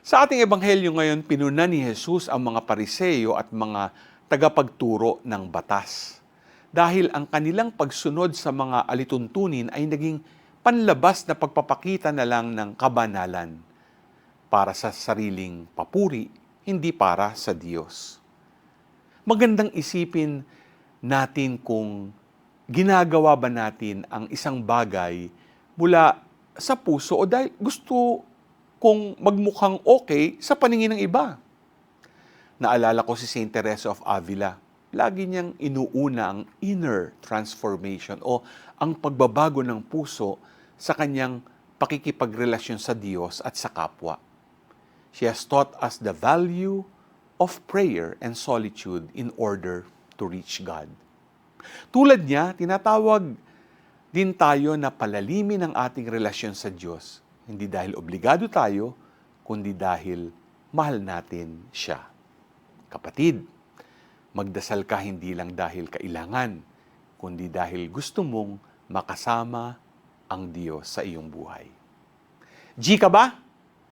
Sa ating ebanghelyo ngayon, pinuna ni Jesus ang mga Pariseyo at mga tagapagturo ng batas. Dahil ang kanilang pagsunod sa mga alituntunin ay naging panlabas na pagpapakita na lang ng kabanalan para sa sariling papuri, hindi para sa Diyos. Magandang isipin natin kung ginagawa ba natin ang isang bagay mula sa puso o dahil gusto kung magmukhang okay sa paningin ng iba. Naalala ko si Saint Teresa of Avila. Lagi niyang inuuna ang inner transformation o ang pagbabago ng puso sa kanyang pakikipagrelasyon sa Diyos at sa kapwa. She has taught us the value of prayer and solitude in order to reach God. Tulad niya, tinatawag din tayo na palalimin ang ating relasyon sa Diyos. Hindi dahil obligado tayo, kundi dahil mahal natin siya. Kapatid, magdasal ka hindi lang dahil kailangan, kundi dahil gusto mong makasama ang Diyos sa iyong buhay. G ka ba?